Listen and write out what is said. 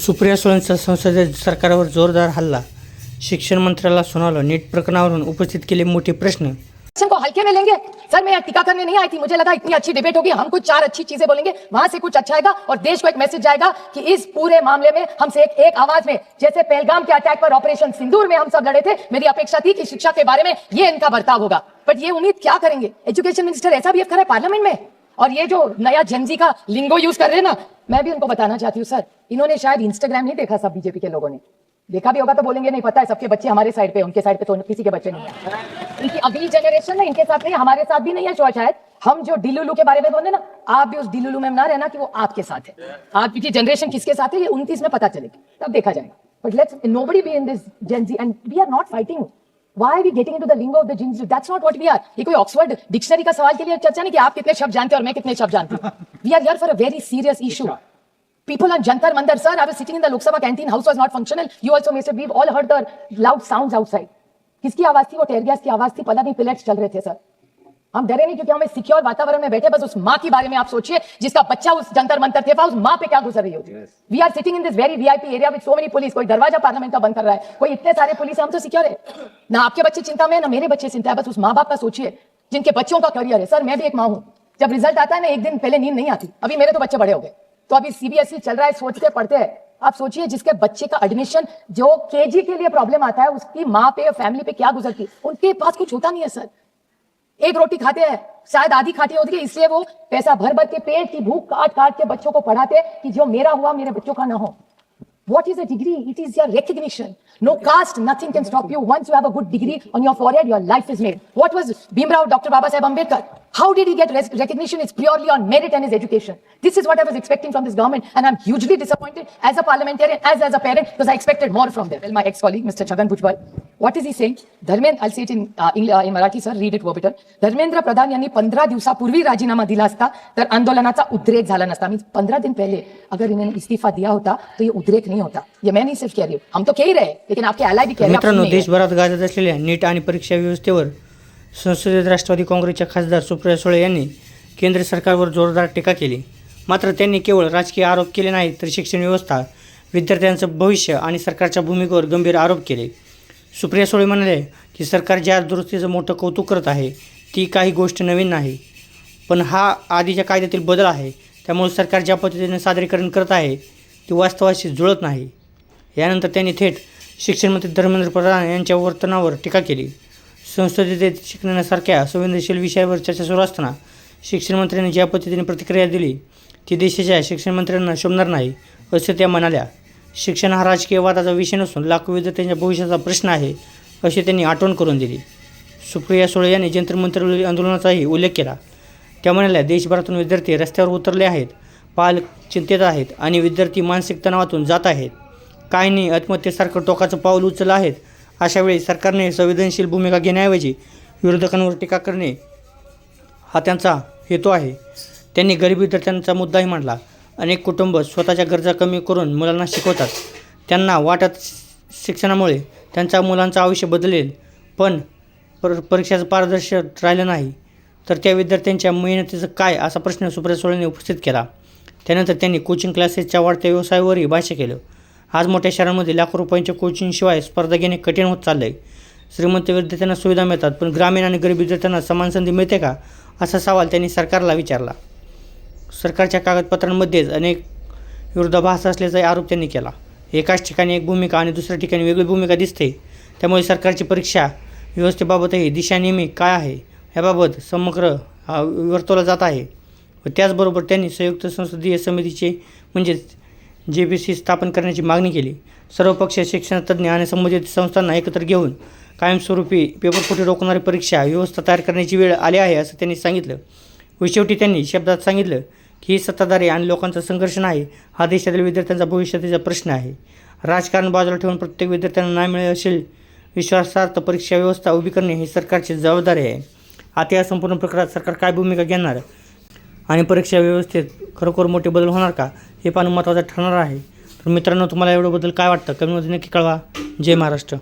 सुप्रिया सुळेंचा संसदेत सरकारवर जोरदार हल्ला. शिक्षण मंत्र्याला सुनावलं. नीट प्रकरणावरून उपस्थित केले मोठे प्रश्न. को हल्के में लेंगे सर, मैं टीका करने नहीं आई थी, मुझे लगा इतनी अच्छी डिबेट होगी, हम कुछ चार अच्छी चीजें बोलेंगे, वहां से कुछ अच्छा आएगा और देश को एक मैसेज जाएगा कि इस पूरे मामले में हमसे एक आवाज में, जैसे पहलगाम के अटैक पर ऑपरेशन सिंदूर में हम सब लड़े थे, मेरी अपेक्षा थी कि शिक्षा के बारे में ये इनका बर्ताव होगा, बट ये उम्मीद क्या करेंगे? एजुकेशन मिनिस्टर ऐसा बिहेव कर रहा है पार्लियामेंट में, और ये जो नया जेनजी का लिंगो यूज कर रहे हैं ना, मैं भी उनको बताना चाहती हूँ सर, इन्होंने शायद इंस्टाग्राम नहीं देखा, सब बीजेपी के लोगों ने देखा भी होगा तो बोलेंगे नहीं पता है, सबके बच्चे हमारे साइड पे, उनके साइड पे तो किसी के बच्चे नहीं है। इनकी अगली जनरेशन ना इनके साथ नहीं, हमारे साथ भी नहीं है शायद। हम जो डिलुलू के बारे में बोले ना, आप भी उस डिलुलू में ना रहना कि वो आपके साथ है। आपकी जनरेशन किसके साथ है ये 29 में पता चलेगी, तब देखा जाएगा। But let's nobody be in this Gen Z and we are not fighting. Why are we getting into the lingo of the Gen Z? That's not what we are. ये कोई ऑक्सफोर्ड डिक्शनरी का सवाल के लिए चर्चा नहीं कि आप कितने शब्द जानते हैं और मैं कितने शब्द जानती हूँ। We are here for a very serious issue. People on Jantar Mandar, sir, I was sitting in the Lok Sabha canteen, house was not functional. You also may say, we've all heard the loud sounds outside. किसकी आवाज थी? वो टेयर gas की आवाज थी, पता नहीं pellets चल रहे थे सर। हम डरे नहीं क्योंकि हमें सिक्योर वातावरण में बैठे। बस उस माँ के बारे में आप सोचिए जिसका बच्चा उस जंतर मंतर थे, उस माँ पे क्या गुजर रही होती। We are sitting in this very VIP area with so many police. कोई दरवाजा पार्लियामेंट का बंद कर रहा है, कोई इतने सारे पुलिस है, हम तो सिक्योर है ना। आपके बच्चे चिंता में, ना मेरे बच्चे चिंता है। बस उस माँ बाप का सोचिए जिनके बच्चों का करियर है। सर मैं भी एक माँ हूँ, जब रिजल्ट आता है ना एक दिन पहले नींद नहीं आती। अभी मेरे तो बच्चे बड़े हो गए, तो अभी सीबीएसई चल रहा है, सोचते पढ़ते हैं। आप सोचिए जिसके बच्चे का एडमिशन जो केजी के लिए प्रॉब्लम आता है, उसकी माँ पे फैमिली पे क्या गुजरती है। उनके पास कुछ होता नहीं है सर, एक रोटी खाते हैं, शायद आधी खाती होती है, इसलिए वो पैसा भर भर के पेट की भूख काट काट के बच्चों को पढ़ाते कि जो मेरा हुआ मेरे बच्चों का ना हो। What is a degree? It is your recognition. No caste, nothing can stop you. Once you have a good degree on your forehead, your life is made. What was Bhimrao, Dr. Baba Saheb Ambedkar? How did he get recognition? It's purely on merit and his education. This is what I was expecting from this government, and I'm hugely disappointed as a parliamentarian, as a parent, because I expected more from them. Well, my ex-colleague, Mr. Chhagan Bhujbal, what is he saying? Dharmendra, I'll say it in Marathi, sir, read it verbatim. Dharmendra Pradhan यांनी 15 दिवसापूर्वी राजीनामा दिला असता तर आंदोलनाचा उद्रेक झाला नसता। मीन्स 15 दिन पहले अगर इन्होंने इस्तीफा दिया होता तो ये उद्रेक नहीं होता। ये मैं नहीं सिर्फ कह रही हूँ, हम तो कह ही रहे, लेकिन आपके अलाय भी कह रहे हैं। मित्रांनो, देशभरात गाजत असलेल्या नीट आणि परीक्षा व्यवस्थेवर संसदेत राष्ट्रवादी काँग्रेसच्या खासदार सुप्रिया सुळे यांनी केंद्र सरकारवर जोरदार टीका केली. मात्र त्यांनी केवळ राजकीय आरोप केले नाहीत, तर शिक्षण व्यवस्था, विद्यार्थ्यांचं भविष्य आणि सरकारच्या भूमिकेवर गंभीर आरोप केले. सुप्रिया सुळे म्हणाले की सरकार ज्या दुरुस्तीचं मोठं कौतुक करत आहे ती काही गोष्ट नवीन नाही, पण हा आधीच्या कायद्यातील बदल आहे. त्यामुळे सरकार ज्या पद्धतीने सादरीकरण करत आहे ती वास्तवाशी जुळत नाही. यानंतर त्यांनी थेट शिक्षणमंत्री धर्मेंद्र प्रधान यांच्या वर्तनावर टीका केली. संसदेत शिक्षणासारख्या संवेदनशील विषयावर चर्चा सुरू असताना शिक्षणमंत्र्यांनी ज्या पद्धतीने प्रतिक्रिया दिली ती देशाच्या शिक्षणमंत्र्यांना शोभणार नाही, असे त्या म्हणाल्या. शिक्षण हा राजकीय वादाचा विषय नसून लाखो विद्यार्थ्यांच्या भविष्याचा प्रश्न आहे, अशी त्यांनी आठवण करून दिली. सुप्रिया सुळे यांनी जंतर मंतर आंदोलनाचाही उल्लेख केला. त्या म्हणाल्या, देशभरातून विद्यार्थी रस्त्यावर उतरले आहेत, पालक चिंतेत आहेत आणि विद्यार्थी मानसिक तणावातून जात आहेत. काहींनी आत्महत्येसारखं टोकाचं पाऊल उचललं आहेत. अशावेळी सरकारने संवेदनशील भूमिका घेण्याऐवजी विरोधकांवर टीका करणे हा त्यांचा हेतू आहे. त्यांनी गरीब विद्यार्थ्यांचा मुद्दाही मांडला. अनेक कुटुंब स्वतःच्या गरजा कमी करून मुलांना शिकवतात. त्यांना वाटत शिक्षणामुळे त्यांच्या मुलांचं आयुष्य बदलेल, पण परीक्षेचं पारदर्शक राहिलं नाही तर त्या विद्यार्थ्यांच्या मेहनतीचं काय, असा प्रश्न सुप्रिया सुळेंनी उपस्थित केला. त्यानंतर त्यांनी कोचिंग क्लासेसच्या वाढत्या व्यवसायावरही भाष्य केलं. आज मोठ्या शहरांमध्ये लाखो रुपयांच्या कोचिंगशिवाय स्पर्धा घेणे कठीण होत चाललं आहे. श्रीमंत विद्यार्थ्यांना सुविधा मिळतात, पण ग्रामीण आणि गरीब विद्यार्थ्यांना समान संधी मिळते का, असा सवाल त्यांनी सरकारला विचारला. सरकारच्या कागदपत्रांमध्येच अनेक विरोधाभास असल्याचा आरोप त्यांनी केला. एकाच ठिकाणी एक भूमिका आणि दुसऱ्या ठिकाणी वेगळी भूमिका दिसते. त्यामुळे सरकारची परीक्षा व्यवस्थेबाबतही दिशा नेहमी काय आहे याबाबत समग्र वर्तवला जात आहे. व त्याचबरोबर त्यांनी संयुक्त संसदीय समितीचे म्हणजेच JPC स्थापन करण्याची मागणी केली. सर्वपक्षीय शिक्षणतज्ज्ञ आणि संबंधित संस्थांना एकत्र घेऊन कायमस्वरूपी पेपरफुटी रोखणारी परीक्षा व्यवस्था तयार करण्याची वेळ आली आहे, असं त्यांनी सांगितलं. व शेवटी त्यांनी शब्दात सांगितलं की ही सत्ताधारी आणि लोकांचा संघर्ष नाही, हा देशातील विद्यार्थ्यांचा भविष्याचा प्रश्न आहे. राजकारण बाजूला ठेवून प्रत्येक विद्यार्थ्यांना न्याय मिळेल अशी विश्वासार्थ परीक्षा व्यवस्था उभी करणे ही सरकारची जबाबदारी आहे. आता या संपूर्ण प्रकारात सरकार काय भूमिका घेणार आणि परीक्षा व्यवस्थेत खरोखर मोठे बदल होणार का, हे पाहणं महत्त्वाचं ठरणार आहे. तर मित्रांनो, तुम्हाला एवढ्याबद्दल काय वाटतं कमेंटमध्ये नक्की कळवा. जय महाराष्ट्र.